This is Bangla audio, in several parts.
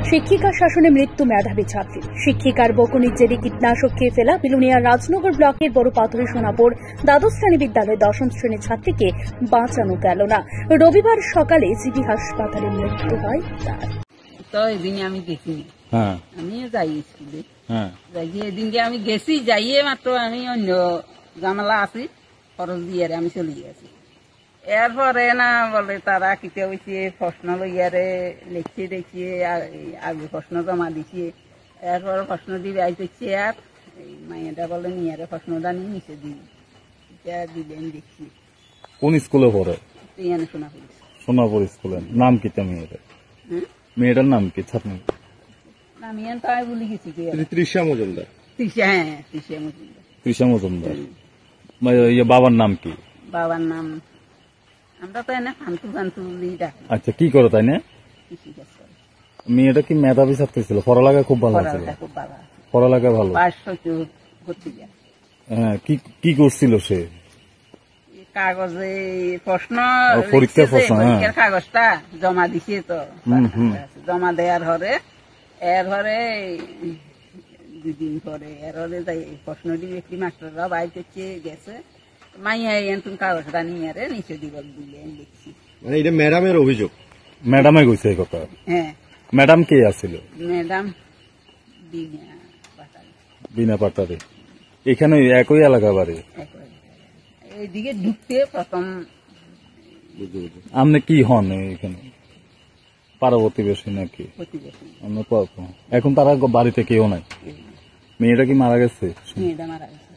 শিক্ষিকা শাসনে মৃত্যু মেধাবী ছাত্রী। শিক্ষিকার বকুনির জেরে কীটনাশক খেয়ে ফেলা বিলুনিয়ার রাজনগর ব্লকের বড় পাথরে সোনাপুর দ্বাদশ শ্রেণী বিদ্যালয়ের 10ম শ্রেণীর ছাত্রীকে বাঁচানো গেল না। রবিবার সকালে জিবি হাসপাতালে মৃত্যু হয় তার। তো এদিনে আমি গেছিনি, আমিও যাই স্কুলে, এদিনকে আমি গেছি, যাইয়ে মাত্র আমি অন্য জামালা আছি খরচ দিয়ে আমি চলে গেছি। এরপরে না বলে তারা কিতে হয়েছে প্রশ্ন লইয়ারে লিখছে দেখিয়ে আগে প্রশ্ন জমা দিছে। এরপর প্রশ্ন দিবে আইতেছে আর মাইয়াটা বলে নিয়ারে প্রশ্নটা নিয়ে নিচে দিবি, এটা দিবেন দেখছি। কোন স্কুলে পড়ে? সোনাপুর। সোনাপুর স্কুলের নাম কি? মেয়েটার নাম কি? আমি তাই বলে গেছি তৃষা মজুমদার। তৃষা মজুমদার। বাবার নাম কি? বাবার নাম আমরা তো এনে ফান্তু ফান্তু ডাকি। আচ্ছা, কি করে তাই না? মেয়েটা কি মেধাবী ছাত্রী ছিল? পড়ালেখা খুব ভালো ছিল? পড়ালেখা ভালো। হ্যাঁ, কি করছিল সে? কাগজে প্রশ্ন, পরীক্ষার কাগজটা জমা দিছে। তো জমা দেওয়ার হরে এরপরে 2 দিন পরে এরপরে প্রশ্ন দিবে কি মাস্টাররা বাইরে গেছে, মাইয়া তুমি কাগজটা নিয়ে নিচে দিবেন লিখছি। মানে এটা ম্যাডামের অভিযোগ? ম্যাডামে কইছে এই কথা? হ্যাঁ। ম্যাডাম কে আছিল? ম্যাডাম বিনা পাটারি। এখানে একই এলাকা বাড়ি? এইদিকে ঢুকতে প্রথম। আপনি কি হন এখানে? পাড়া প্রতিবেশী নাকি? এখন তারা বাড়িতে কেউ নাই? মেয়েটা কি মারা গেছে? মেয়েটা মারা গেছে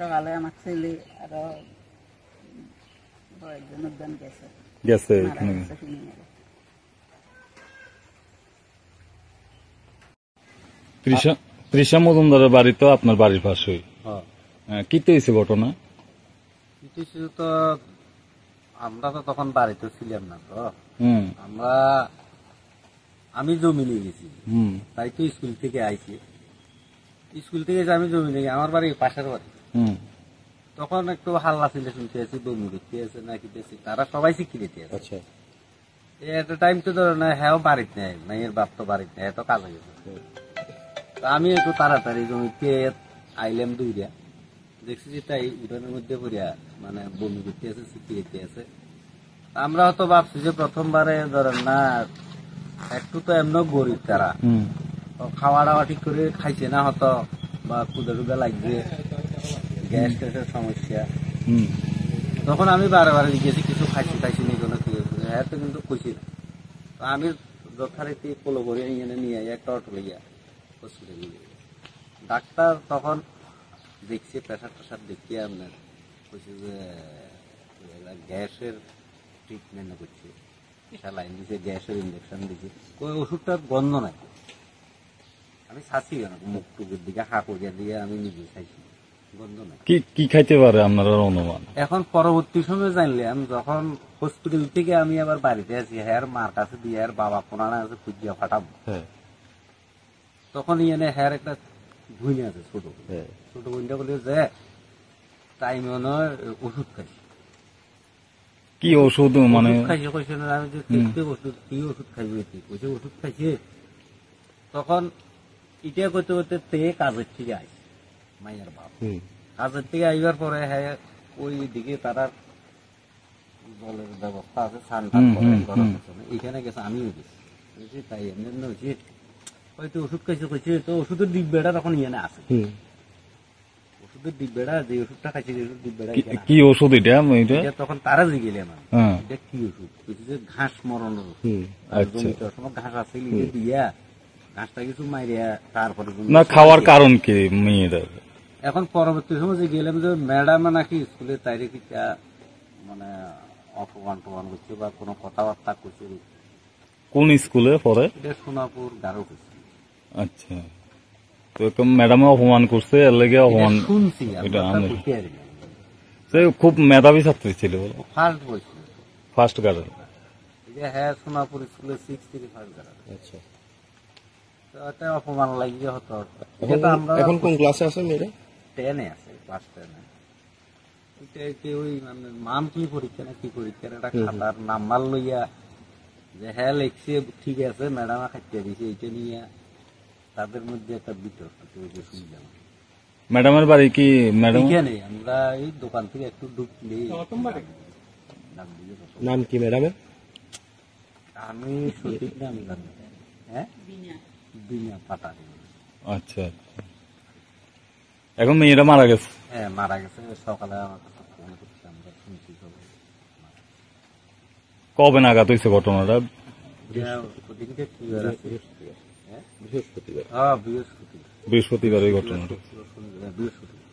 সকালে। আমার ছেলে আরো কয়েকজন গেছে এখানে। তৃষা মজুমদারের বাড়ি তো আপনার বাড়ির পাশেই। কি হয়েছে ঘটনা? তো আমরা তো তখন বাড়িতে ছিলাম না। তো আমি জমি নিয়ে গেছি, তাই তো স্কুল থেকে আইছি। স্কুল থেকে আমি জমি নিয়ে আমার বাড়ি পাশের বাড়ি। তখন একটু হাল্লা ছিল, শুনতে আছি বমি দেখতে আছে না কি তারা সবাই শিক্ষি দিতে আছে। একটা টাইম তো ধরো না, হ্যাঁ বাড়িতে নেই, মাইয়ের বাপ তো বাড়িতে নেই, তো কাজে গেছে। আমি একটু তাড়াতাড়ি জমিতে আইলাম, দৌড়িয়া দেখছি যে তাই উঠানের মধ্যে পড়িয়া মানে বমি করতে আছে, শিক্ষি দিতে আছে। আমরা হয়তো ভাবছি যে প্রথমবারে ধরেন না, একটু তো এমন গরিব তারা, খাওয়া দাওয়া ঠিক করে খাইছে না হতো, বা কুদা টুদা লাগবে, গ্যাস ট্যাসের সমস্যা। তখন আমি বারে জিজ্ঞেস কিছু খাইছি নি কোনো, হ্যাঁ তো কিন্তু খুশি না। আমি যথারীতি পোলো করে নিয়ে একটা অটো লইয়া হসপিটালে গিয়ে ডাক্তার তখন দেখছি প্রেশার টেশার দেখিয়ে আপনার কইছে যে গ্যাসের ট্রিটমেন্ট করছে, স্যালাইন দিছে, গ্যাসের ইঞ্জেকশন দিছে। ওই ওষুধটার গন্ধ নাই। আমি ছাড়ছি কেন, মুখ টুকের দিকে হাঁকুরিয়া দিয়ে আমি নিজে খাইছি, গন্ধ নাই। কি খাইতে পারে আপনার অনুমান? এখন পরবর্তী সময় জানলাম, যখন হসপিটাল থেকে আমি আবার বাড়িতে আছি, হ্যাঁ মার কাছে দিয়ে আর বাবা কোনানা আছে খুঁজিয়া ফাটাবো, তখন ইয়ে হ্যার একটা ভুইন আছে ছোট বোনটা বলে যে টাইম ওষুধ খাইছি। কি ওষুধ? মানে খাইছে কইছে না, আমি যে ওষুধ কি ওষুধ খাইবে কইছে ওষুধ খাইছে। তখন ইটা করতে করতে তে কাজের থেকে আইছে মাইয়ার বাপ। কাজের থেকে আইবার পরে হ্যাঁ ওই দিকে তারা জলের ব্যবস্থা আছে, স্নান টান করার পেছনে এখানে গেছে, আমিও গেছি। তাই এমনি হয়েছে হয়তো ওষুধ খাইছে কইছে, তো ওষুধের ডিব্বাটা তখন ইয়ে আছে, ওষুধের ডিব্বাটা যে ওষুধটা খাইছে ডিব্বাটা কি ওষুধ এটা? তখন তারা জিগেলাম এটা কি ওষুধ, যে ঘাস মরানোর ওষুধ। জমিতে সময় ঘাস আছে দিয়া ঘাসটা কিছু মাইরিয়া তারপরে না খাওয়ার কারণ কি মেয়েদের? এখন পরবর্তী সময় যে গেলাম যে ম্যাডাম নাকি স্কুলে তাইরে কি মানে অপমান টমান করছে বা কোনো কথাবার্তা করছে। কোন স্কুলে পড়ে? এটা সোনাপুর গারো। আচ্ছা, তো ম্যাডামে অপমান করছে, এর লেগে অপমান শুনছি। খুব মেধাবী ছাত্রী ছিল, ফার্স্ট গার্ল। হ্যাঁ সোনাপুর স্কুলে 6 থেকে 1st গার্ল। আচ্ছা, অপমান লাগিয়ে হতো। এখন কোন ক্লাসে আছে মেয়েরা? 10-এ আছে, ক্লাস 10-এ। এটা কি ওই মানে মান্থলি পরীক্ষা না কি পরীক্ষার একটা খাতার নাম্বার লইয়া যে হ্যাঁ লিখছে ঠিক আছে ম্যাডাম খাইতে দিয়েছে এইটা নিয়ে তাদের মধ্যে একটা বিতর্ক শুনলাম। ম্যাডামের বাড়ি কি ম্যাডাম? এখানে আমরা এই দোকান থেকে একটু ঢুকলে নাম কি ম্যাডামের? আমি সঠিক নাম জানি না। হ্যাঁ বিনা পাটারি। আচ্ছা, এখন মেয়েরা মারা গেছে? হ্যাঁ মারা গেছে সকালে আমার কাছে ফোন করছে, আমরা শুনছি সবাই। কবে নাগাদ হয়েছে ঘটনাটা? ওদিনকে কি বার আছে? বৃহস্পতিবার। হ্যাঁ বৃহস্পতিবার। বৃহস্পতিবার এই ঘটনাটা। বৃহস্পতিবার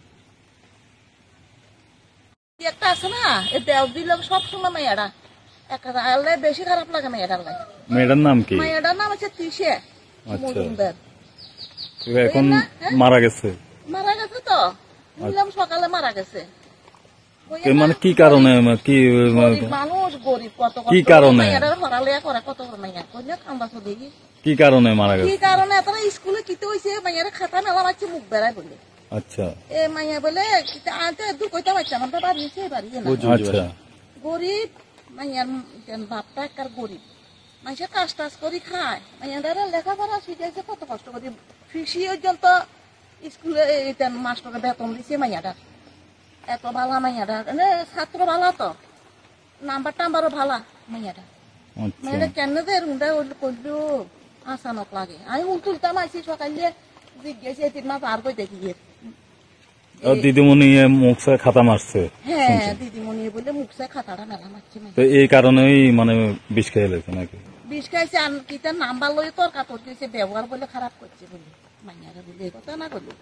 একটা আছে না এই দেও দিল সবসময় মেয়েরা একালে বেশি খারাপ লাগে মেয়েটার লাগে। মেয়েটার নাম কি? মেয়েটার নাম হচ্ছে তৃষে মজুমদার। এখন মারা গেছে? মারা গেছে তো বললাম সকালে মারা গেছে। মানে কি কারণে? কি মানুষ গরিব কত কি কারণে? মেয়েটার হরালিয়া করে কত মেয়ে কইলে কান্দা চলে গিয়ে কি কারণে মারা গেছে? কি কারণে তারা স্কুলে কিতে হয়েছে মেয়েরা খাতা মেলা মারছে মুখ বেড়ায় বলে। আচ্ছা, এ মাইয়া বলে আনতে দূর কইতে পারছে আমার বাড়ি নিচে বাড়ি না আচ্ছা। গরিব মাইয়ার বাপটা একটা গরিব মানুষের কাজ টাজ করে খায়। মাইয়ারা লেখাপড়া শিখেছে কত কষ্ট করে ফিসি পর্যন্ত স্কুলে মাস্টারের বেতন দিছে মাইয়াটা। এত ভালা মাইয়াটা ছাত্র ভালা তো নাম্বার টাম্বারও ভালা মাইয়াটা। মাইয়াটা কেন যে রুন্ডা করলো আসানক লাগে। আমি উল্টুলতাম আইসি সকালে জিজ্ঞেসে 3 মাস আর কই দেখি দিদিমণি মুখে খাতা মারছে? হ্যাঁ দিদিমণি বলে মুখে খাতাটা মেলা মারছে। তো এই কারণেই মানে বিষ খেয়ে লেছে নাকি? বিষ খাইছে কিতা নাম্বার লয়ে তর্কা তর্কিছে ব্যবহার বলে খারাপ করছে বলে মাইয়ারা বলে এই কথা না করলো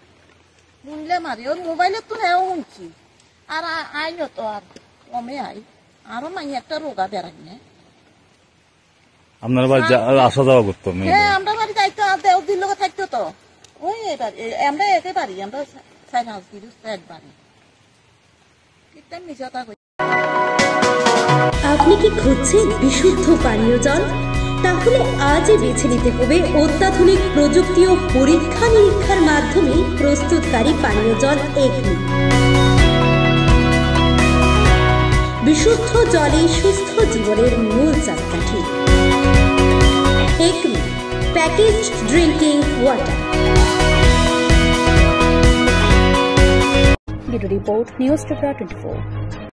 শুনলে মারি ওর মোবাইলে তো নেও শুনছি। আর আইন তো আর কমে আই আরো মাইয়া একটা রোগা বেড়াই না। আপনার বাড়ি আসা যাওয়া করতো? হ্যাঁ আমরা বাড়ি যাইতো দেওদির লোক থাকতো তো ওই এবার আমরা এতে পারি আমরা 4-5 দিন একবারে কিতা মিশাতা। আপনি কি খুঁজছেন বিশুদ্ধ পানীয় জল? তাহলে আজই বেছে নিতে হবে অত্যাধুনিক প্রযুক্তি ও পরীক্ষা নিরীক্ষার মাধ্যমে প্রস্তুতকারী পানীয় জল এগনি। বিশুদ্ধ জলে সুস্থ জীবনের মূল চাকাঠি। এগনি packaged drinking water. Bureau report, news Tripura 24।